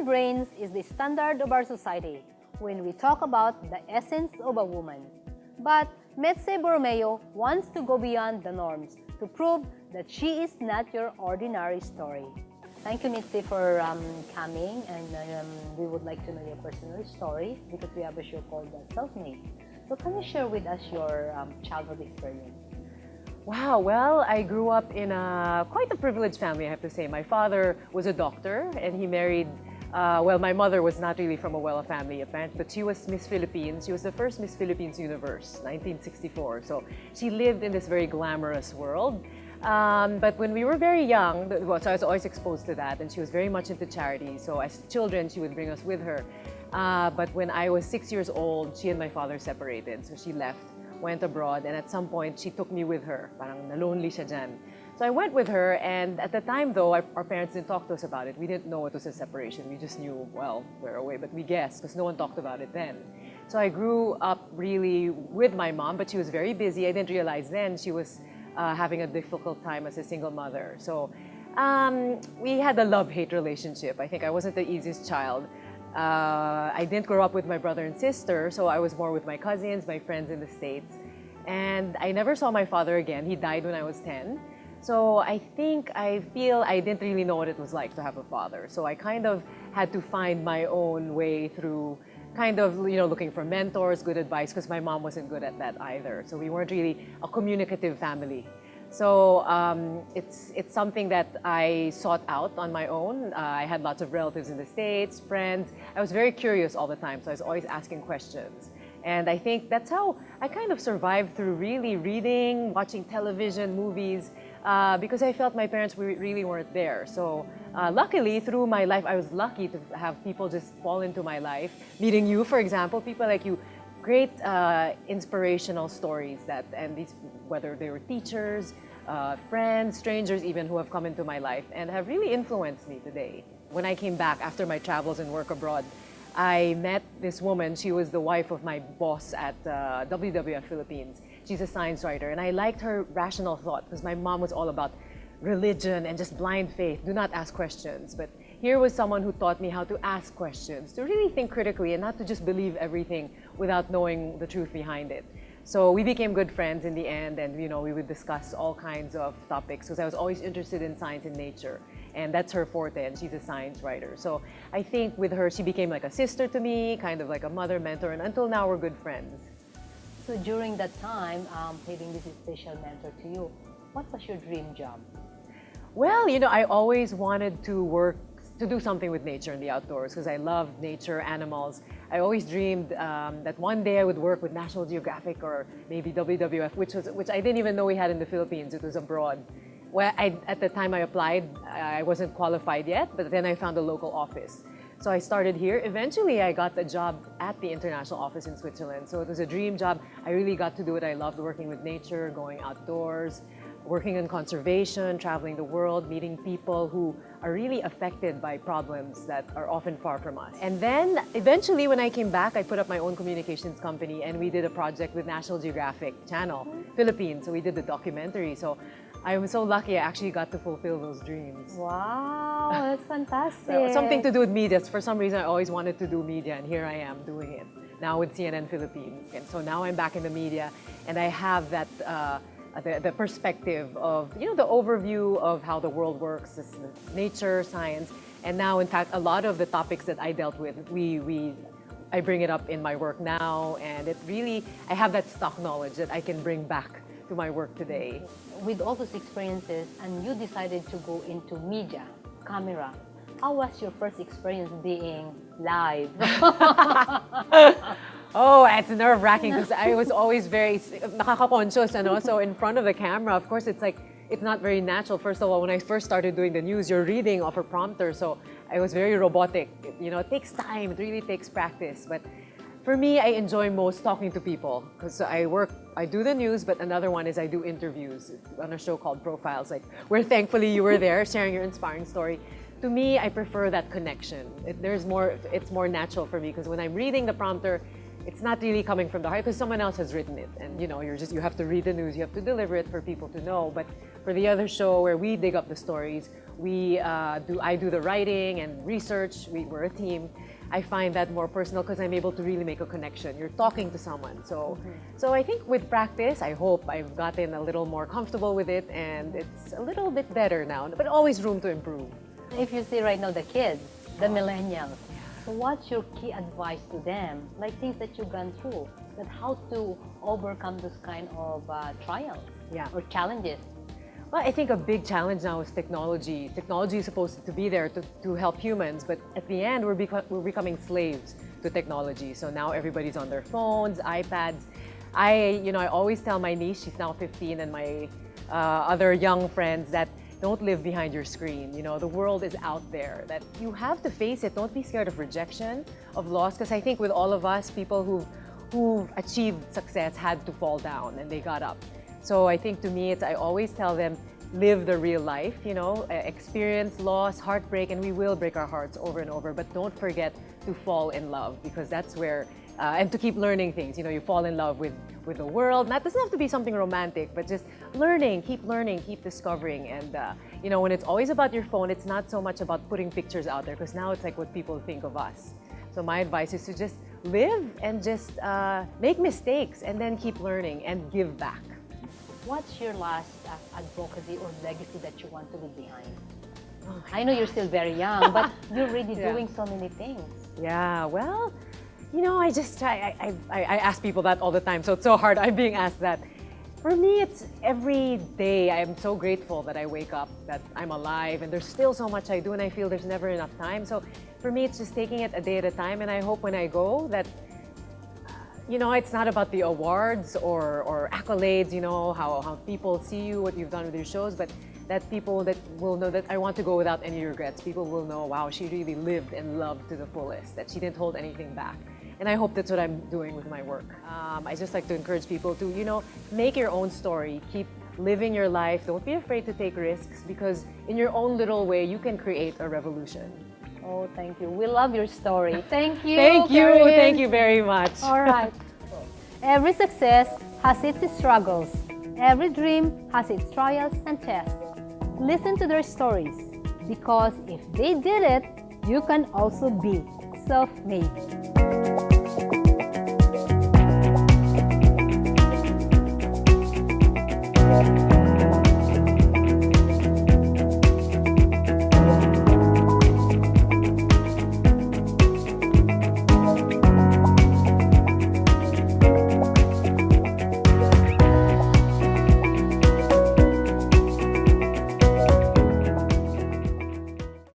Woman brains is the standard of our society when we talk about the essence of a woman. But Mitzi Borromeo wants to go beyond the norms to prove that she is not your ordinary story. Thank you, Mitzi, for coming, and we would like to know your personal story because we have a show called Self-Made. So can you share with us your childhood experience? Wow, well, I grew up in quite a privileged family, I have to say. My father was a doctor and he married, well, my mother was not really from a well-off family, apparently, but she was Miss Philippines. She was the first Miss Philippines Universe, 1964. So she lived in this very glamorous world. But when we were very young, well, so I was always exposed to that, and she was very much into charity. So as children, she would bring us with her. But when I was 6 years old, she and my father separated. So she left, went abroad, and at some point, she took me with her. Parang na-lonely siya dyan. So I went with her, and at the time, though, our parents didn't talk to us about it. We didn't know it was a separation. We just knew, well, we're away, but we guessed, because no one talked about it then. So I grew up really with my mom, but she was very busy. I didn't realize then she was having a difficult time as a single mother. So we had a love-hate relationship. I think I wasn't the easiest child. I didn't grow up with my brother and sister, so I was more with my cousins, my friends in the States. And I never saw my father again. He died when I was 10. So I feel I didn't really know what it was like to have a father. So I kind of had to find my own way through kind of, looking for mentors, good advice, because my mom wasn't good at that either. So we weren't really a communicative family. So it's something that I sought out on my own. I had lots of relatives in the States, friends. I was very curious all the time, so I was always asking questions. And I think that's how I kind of survived through really reading, watching television, movies, because I felt my parents really weren't there. So luckily, through my life, I was lucky to have people just fall into my life. Meeting you, for example, people like you, great inspirational stories and these, whether they were teachers, friends, strangers even, who have come into my life and have really influenced me today. When I came back after my travels and work abroad, I met this woman. She was the wife of my boss at WWF Philippines. She's a science writer, and I liked her rational thought because my mom was all about religion and just blind faith. Do not ask questions. But here was someone who taught me how to ask questions, to really think critically and not to just believe everything without knowing the truth behind it. So we became good friends in the end, and we would discuss all kinds of topics because I was always interested in science and nature. And that's her forte, and she's a science writer. So I think with her, she became like a sister to me, kind of like a mother, mentor, and until now, we're good friends. So during that time, having this special mentor to you, what was your dream job? Well, I always wanted to do something with nature and the outdoors because I love nature, animals. I always dreamed that one day I would work with National Geographic or maybe WWF, which I didn't even know we had in the Philippines. It was abroad. Well, at the time I applied, I wasn't qualified yet, but then I found a local office. So I started here. Eventually, I got the job at the international office in Switzerland. So it was a dream job. I really got to do it. I loved working with nature, going outdoors, working in conservation, traveling the world, meeting people who are really affected by problems that are often far from us. And then eventually when I came back, I put up my own communications company and we did a project with National Geographic Channel, Philippines. So we did the documentary. So I was so lucky I actually got to fulfill those dreams. Wow, that's fantastic. Something to do with media. For some reason, I always wanted to do media, and here I am doing it now with CNN Philippines. And so now I'm back in the media, and I have that the perspective of the overview of how the world works, this nature, science, and now in fact a lot of the topics that I dealt with, I bring it up in my work now, and I have that stock knowledge that I can bring back to my work today. With all those experiences, and you decided to go into media, camera, how was your first experience being live? Oh, it's nerve-wracking because I was always very nakaka-conscious, so in front of the camera, of course, it's not very natural. First of all, when I first started doing the news, you're reading off a prompter, so I was very robotic. It takes time, it really takes practice. But for me, I enjoy most talking to people because I do the news, but another one is I do interviews on a show called Profiles, where thankfully you were there sharing your inspiring story. To me, I prefer that connection. It's more natural for me because when I'm reading the prompter, it's not really coming from the heart because someone else has written it, and you know, you have to read the news, you have to deliver it for people to know. But for the other show where we dig up the stories, I do the writing and research. We're a team. I find that more personal because I'm able to really make a connection. You're talking to someone. So I think with practice, I hope I've gotten a little more comfortable with it, and it's a little bit better now, but always room to improve. If you see right now the kids, the millennials, so what's your key advice to them? Like things that you've gone through, that how to overcome this kind of trials or challenges? Well, I think a big challenge now is technology. Technology is supposed to be there to help humans, but at the end, we're becoming slaves to technology. So now everybody's on their phones, iPads. I always tell my niece, she's now 15, and my other young friends that don't live behind your screen. You know, the world is out there, that you have to face it. Don't be scared of rejection, of loss, because I think with all of us, people who've achieved success had to fall down and they got up. So I think to me, I always tell them, live the real life, you know, experience loss, heartbreak, and we will break our hearts over and over, but don't forget to fall in love, because that's where, and to keep learning things. You know, you fall in love with the world. That doesn't have to be something romantic, but just learning, keep discovering. And, you know, when it's always about your phone, it's not so much about putting pictures out there, because now it's like what people think of us. So my advice is to just live and just make mistakes and then keep learning and give back. What's your last advocacy or legacy that you want to leave behind? I know you're still very young, but you're really doing so many things. Yeah, well, you know, I just try, I ask people that all the time, so it's so hard. I'm being asked that. For me, it's every day. I am so grateful that I wake up, that I'm alive, and there's still so much I do, and I feel there's never enough time. So for me, it's just taking it a day at a time, and I hope when I go that, you know, it's not about the awards or accolades, you know, how people see you, what you've done with your shows, but that people that will know that I want to go without any regrets. People will know, wow, she really lived and loved to the fullest, that she didn't hold anything back. And I hope that's what I'm doing with my work. I just like to encourage people to, you know, make your own story. Keep living your life. Don't be afraid to take risks, because in your own little way, you can create a revolution. Oh, thank you. We love your story. Thank you. Thank you. Karen. Thank you very much. All right. Every success has its struggles. Every dream has its trials and tests. Listen to their stories, because if they did it, you can also be self-made.